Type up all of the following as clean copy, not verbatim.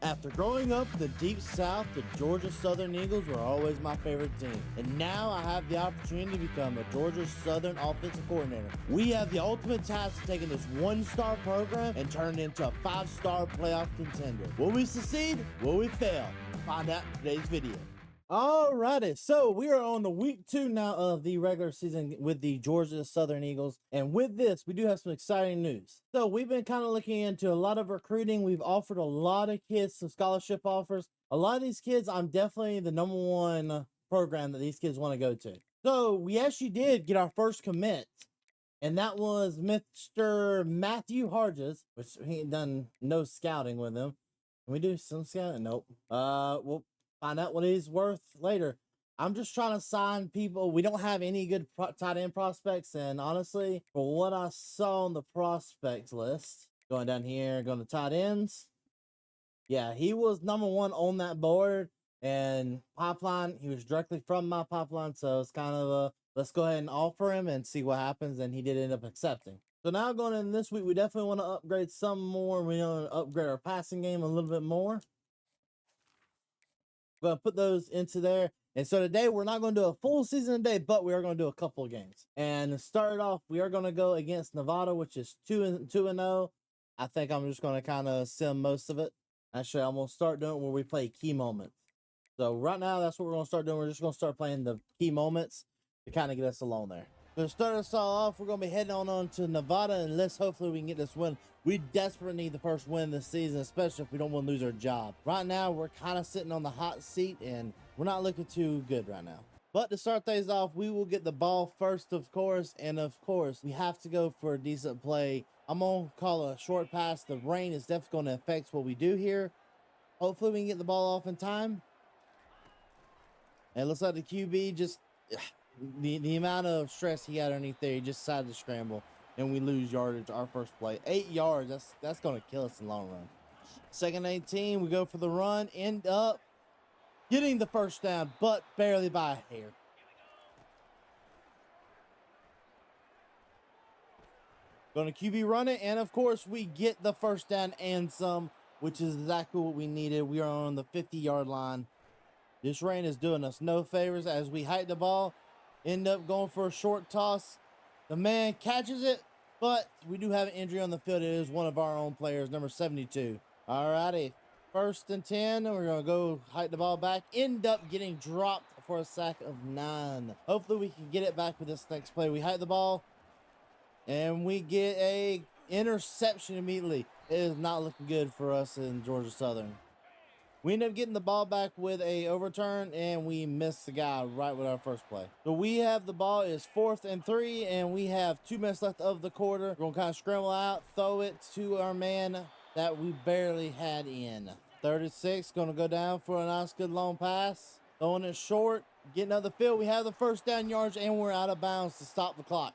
After growing up in the deep south, the Georgia Southern Eagles were always my favorite team. And now I have the opportunity to become a Georgia Southern offensive coordinator. We have the ultimate task of taking this one-star program and turn it into a 5-star playoff contender. Will we succeed? Will we fail? Find out in today's video. Alrighty, so we are on the week 2 now of the regular season with the Georgia Southern Eagles. And with this, we do have some exciting news. So we've been kind of looking into a lot of recruiting. We've offered a lot of kids some scholarship offers. A lot of these kids, I'm definitely the #1 program that these kids want to go to. So we actually did get our first commit, and that was Mr. Matthew Harges, which he ain't done no scouting with him. Can we do some scouting? Nope. We'll find out what he's worth later. I'm just trying to sign people. We don't have any good tight end prospects, and honestly, for what I saw on the prospects list, going down here, going to tight ends, yeah, he was #1 on that board, and pipeline, he was directly from my pipeline, so it's kind of a, let's go ahead and offer him and see what happens, and he did end up accepting. So now going in this week, we definitely want to upgrade some more. We want to upgrade our passing game a little bit more. We're going to put those into there. And so today we're not going to do a full season today, but we are going to do a couple of games. And to start it off, we are going to go against Nevada, which is 2-0. I think I'm just going to kind of sim most of it. Actually, I'm going to start doing it where we play key moments. So right now, that's what we're going to start doing. We're just going to start playing the key moments to kind of get us along there. So to start us all off, we're going to be heading on to Nevada, and hopefully we can get this win. We desperately need the first win this season, especially if we don't want to lose our job. Right now, we're kind of sitting on the hot seat, and we're not looking too good right now. But to start things off, we will get the ball first, of course, and of course, we have to go for a decent play. I'm going to call a short pass. The rain is definitely going to affect what we do here. Hopefully, we can get the ball off in time. And it looks like the QB just... The amount of stress he had underneath there, he just decided to scramble, and we lose yardage our first play. 8 yards, that's going to kill us in the long run. Second 18, we go for the run, end up getting the first down, but barely by a hair. Going to QB run it, and of course, we get the first down and some, which is exactly what we needed. We are on the 50-yard line. This rain is doing us no favors as we hike the ball. End up going for a short toss. The man catches it, but we do have an injury on the field. It is one of our own players, number 72. All righty, 1st and 10. We're going to go hike the ball back. End up getting dropped for a sack of 9. Hopefully we can get it back with this next play. We hike the ball, and we get a interception immediately. It is not looking good for us in Georgia Southern. We end up getting the ball back with a overturn, and we missed the guy right with our first play. So we have the ball. It's 4th and 3, and we have 2 minutes left of the quarter. We're going to kind of scramble out, throw it to our man that we barely had in. 36, going to go down for a nice, good long pass. Throwing it short, getting up the field. We have the first down yards, and we're out of bounds to stop the clock.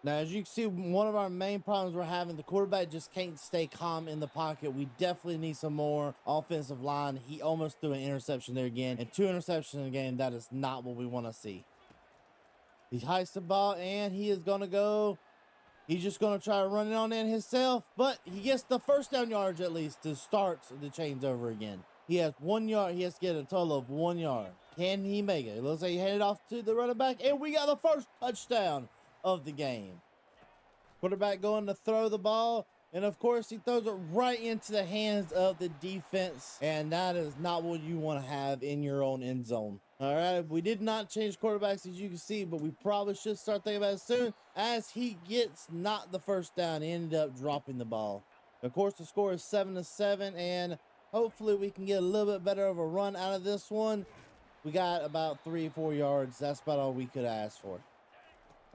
Now, as you can see, one of our main problems we're having, the quarterback just can't stay calm in the pocket. We definitely need some more offensive line. He almost threw an interception there again, and 2 interceptions in the game. That is not what we want to see. He hikes the ball, and he is going to go. He's just going to try to run it on in himself, but he gets the first down yards at least to start the chains over again. He has 1 yard. He has to get a total of 1 yard. Can he make it? It looks like he handed off to the running back, and we got the first touchdown of the game. Quarterback going to throw the ball, and of course he throws it right into the hands of the defense, and that is not what you want to have in your own end zone. All right, we did not change quarterbacks, as you can see, but we probably should start thinking about it soon, as he gets not the first down, ended up dropping the ball. Of course, the score is 7-7, and hopefully we can get a little bit better of a run out of this one. We got about 3 or 4 yards. That's about all we could ask for.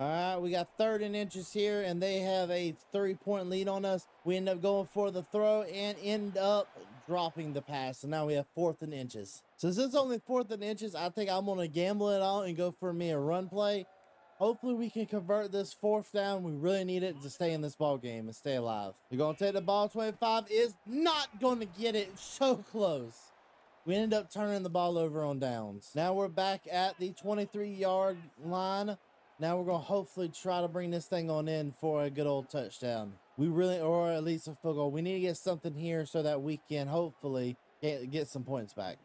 All right, we got 3rd and inches here, and they have a 3-point lead on us. We end up going for the throw and end up dropping the pass. So now we have 4th and inches. Since it's only 4th and inches, I think I'm going to gamble it all and go for me a run play. Hopefully we can convert this 4th down. We really need it to stay in this ball game and stay alive. We're going to take the ball. 25 is not going to get it. So close. We ended up turning the ball over on downs. Now we're back at the 23-yard line. Now we're going to hopefully try to bring this thing on in for a good old touchdown. We really, or at least a field goal. We need to get something here so that we can hopefully get some points back.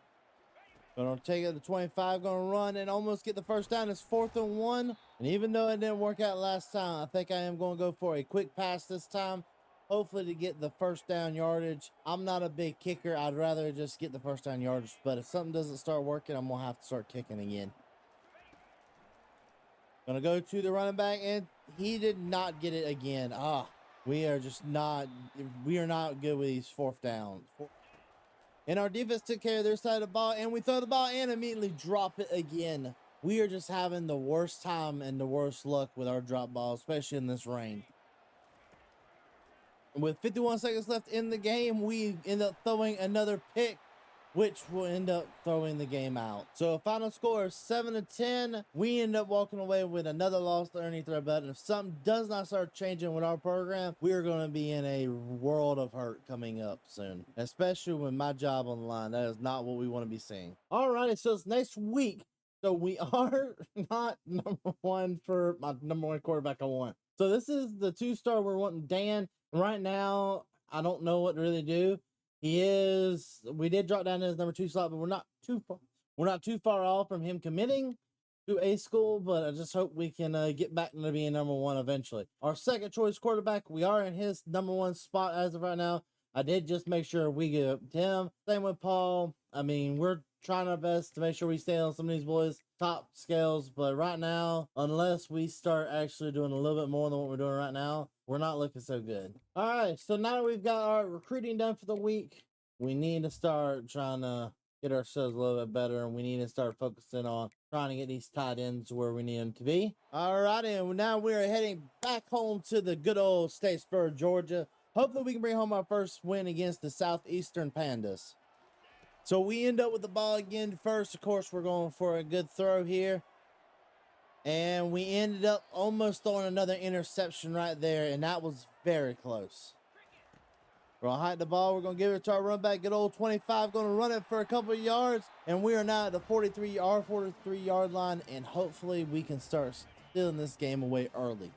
Gonna take it to 25, gonna run and almost get the first down. It's 4th and 1. And even though it didn't work out last time, I think I am gonna go for a quick pass this time, hopefully to get the first down yardage. I'm not a big kicker. I'd rather just get the first down yardage, but if something doesn't start working, I'm gonna have to start kicking again. Gonna go to the running back, and he did not get it again. We are not good with these 4th downs. And our defense took care of their side of the ball, and we throw the ball and immediately drop it again. We are just having the worst time and the worst luck with our drop ball, especially in this rain. With 51 seconds left in the game, we end up throwing another pick, which will end up throwing the game out. So a final score of 7-10. We end up walking away with another loss underneath our belt. And if something does not start changing with our program, we are going to be in a world of hurt coming up soon, especially with my job on the line. That is not what we want to be seeing. All righty, so it's next week. So we are not #1 for my #1 quarterback I want. So this is the 2-star we're wanting, Dan. Right now, I don't know what to really do. We did drop down to his #2 slot, but we're not too far off from him committing to a school, but I just hope we can get back to being #1 eventually. Our second choice quarterback, we are in his #1 spot as of right now. I did just make sure we get him. Same with Paul. I mean, we're trying our best to make sure we stay on some of these boys' top scales, but right now, unless we start actually doing a little bit more than what we're doing right now, we're not looking so good. All right, so now that we've got our recruiting done for the week, we need to start trying to get ourselves a little bit better, and we need to start focusing on trying to get these tight ends where we need them to be. All right, and now we're heading back home to the good old Statesboro, Georgia. Hopefully we can bring home our first win against the Southeastern Pandas. So we end up with the ball again first. Of course, we're going for a good throw here. And we ended up almost throwing another interception right there, and that was very close. We're going to hide the ball. We're going to give it to our run back, good old 25. Going to run it for a couple of yards, and we are now at the 43-yard line, and hopefully we can start stealing this game away early.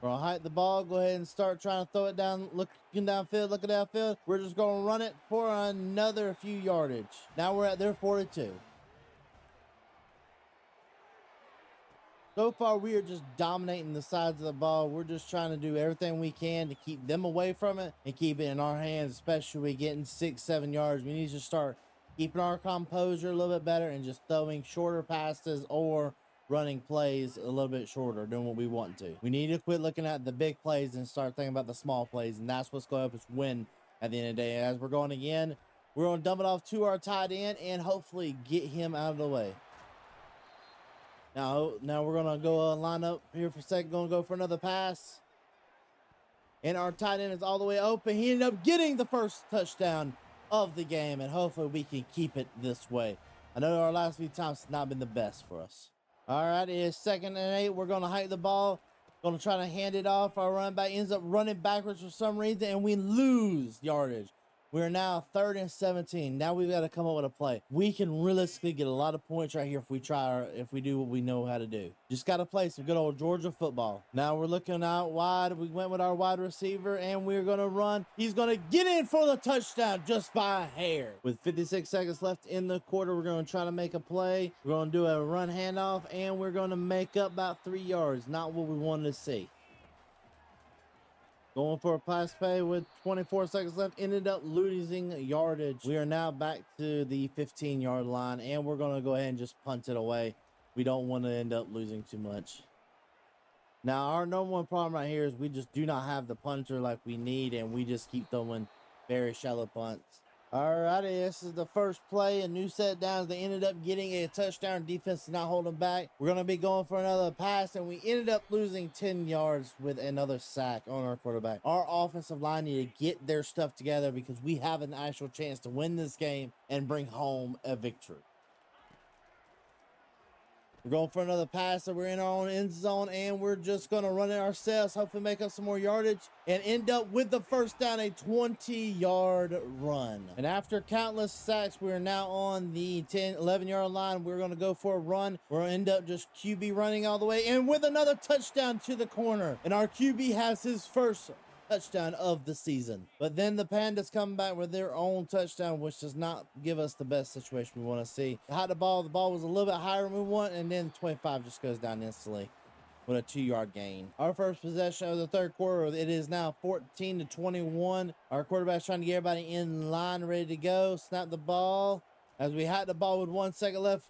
We're going to hide the ball. Go ahead and start trying to throw it down, looking downfield. We're just going to run it for another few yardage. Now we're at their 42. So far, we are just dominating the sides of the ball. We're just trying to do everything we can to keep them away from it and keep it in our hands, especially getting 6-7 yards. We need to start keeping our composure a little bit better and just throwing shorter passes or running plays a little bit shorter than what we want to. We need to quit looking at the big plays and start thinking about the small plays, and that's what's going to help us win at the end of the day. As we're going again, we're going to dump it off to our tight end and hopefully get him out of the way. Now we're going to go line up here for a second. Going to go for another pass. And our tight end is all the way open. He ended up getting the first touchdown of the game, and hopefully we can keep it this way. I know our last few times has not been the best for us. All right, it is 2nd and 8. We're going to hike the ball. Going to try to hand it off. Our running back ends up running backwards for some reason, and we lose yardage. We're now 3rd and 17. Now we've got to come up with a play. We can realistically get a lot of points right here if we do what we know how to do. Just got to play some good old Georgia football. Now we're looking out wide. We went with our wide receiver, and we're going to run. He's going to get in for the touchdown just by a hair. With 56 seconds left in the quarter, we're going to try to make a play. We're going to do a run handoff, and we're going to make up about 3 yards. Not what we wanted to see. Going for a pass play with 24 seconds left, ended up losing yardage. We are now back to the 15-yard line, and we're going to go ahead and just punt it away. We don't want to end up losing too much. Now, our number one problem right here is we just do not have the punter like we need, and we just keep throwing very shallow punts. All righty, this is the first play, a new set downs. They ended up getting a touchdown. Defense is not holding back. We're going to be going for another pass, and we ended up losing 10 yards with another sack on our quarterback. Our offensive line need to get their stuff together because we have an actual chance to win this game and bring home a victory. We're going for another pass, so we're in our own end zone, and we're just going to run it ourselves, hopefully make up some more yardage, and end up with the first down, a 20-yard run. And after countless sacks, we are now on the 11-yard line. We're going to go for a run. We'll end up just QB running all the way, and with another touchdown to the corner. And our QB has his first touchdown of the season. But then the Pandas come back with their own touchdown, which does not give us the best situation we want to see. Had the ball was a little bit higher than we want, and then 25 just goes down instantly with a 2-yard gain. Our first possession of the third quarter, it is now 14-21. Our quarterback's trying to get everybody in line, ready to go. Snap the ball. As we had the ball with 1 second left,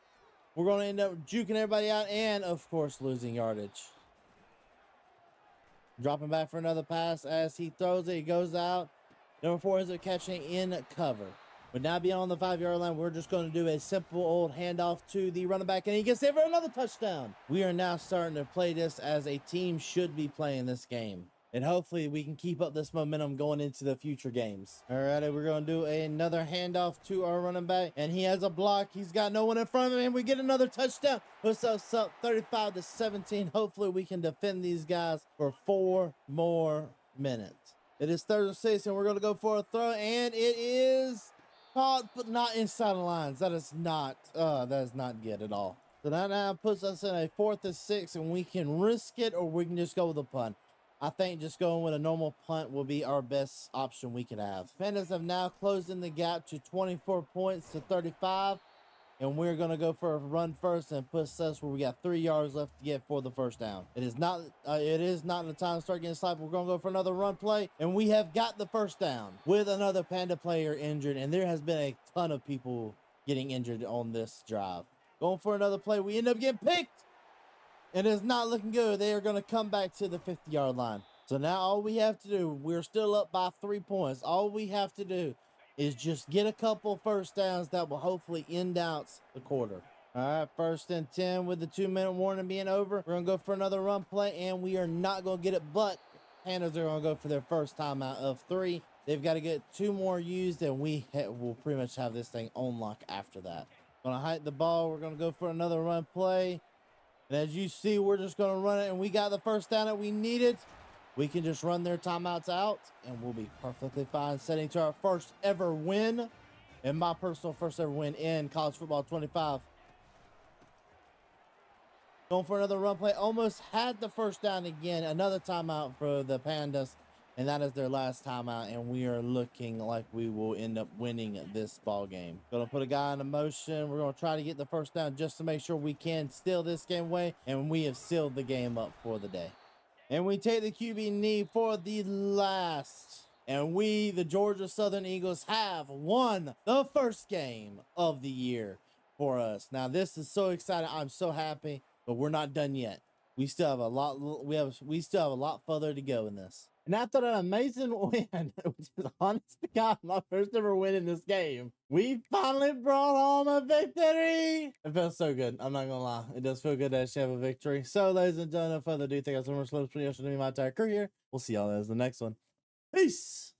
we're going to end up juking everybody out and, of course, losing yardage. Dropping back for another pass as he throws it. He goes out. Number 4 ends up catching in cover. But now being on the 5-yard line, we're just going to do a simple old handoff to the running back, and he gets it for another touchdown. We are now starting to play this as a team should be playing this game. And hopefully we can keep up this momentum going into the future games. All right, we're going to do another handoff to our running back. And he has a block. He's got no one in front of him. We get another touchdown. Puts us up 35-17. Hopefully we can defend these guys for 4 more minutes. It is 3rd and 6, and we're going to go for a throw. And it is caught, but not inside the lines. That is not good at all. So that now puts us in a 4th and 6, and we can risk it or we can just go with a punt. I think just going with a normal punt will be our best option we could have. Pandas have now closed in the gap to 24 points to 35. And we're going to go for a run first and push us where we got 3 yards left to get for the first down. It is not the time to start getting slapped. We're going to go for another run play. And we have got the first down with another Panda player injured. And there has been a ton of people getting injured on this drive. Going for another play. We end up getting picked. And it's not looking good. They are going to come back to the 50-yard line. So now all we have to do, we're still up by 3 points. All we have to do is just get a couple first downs that will hopefully end out the quarter. All right, 1st and 10 with the 2-minute warning being over. We're going to go for another run play, and we are not going to get it, but Pandas are going to go for their first timeout of 3. They've got to get 2 more used, and we will pretty much have this thing on lock after that. Going to hike the ball. We're going to go for another run play. And as you see, we're just going to run it, and we got the first down that we needed. We can just run their timeouts out, and we'll be perfectly fine, setting to our first ever win, and my personal first ever win in college football 25. Going for another run play. Almost had the first down again. Another timeout for the Pandas, and that is their last timeout, and we are looking like we will end up winning this ball game. Going to put a guy in motion. We're going to try to get the first down just to make sure we can steal this game away, and we have sealed the game up for the day. And we take the QB knee for the last. And we, the Georgia Southern Eagles, have won the first game of the year for us. Now, this is so exciting. I'm so happy, but we're not done yet. We still have a lot. We still have a lot further to go in this. And after that amazing win, which is honest to God, my first ever win in this game, we finally brought home a victory. It feels so good. I'm not gonna lie. It does feel good to actually have a victory. So, ladies and gentlemen, no further ado, thank you so much for listening to my entire career. We'll see y'all in the next one. Peace.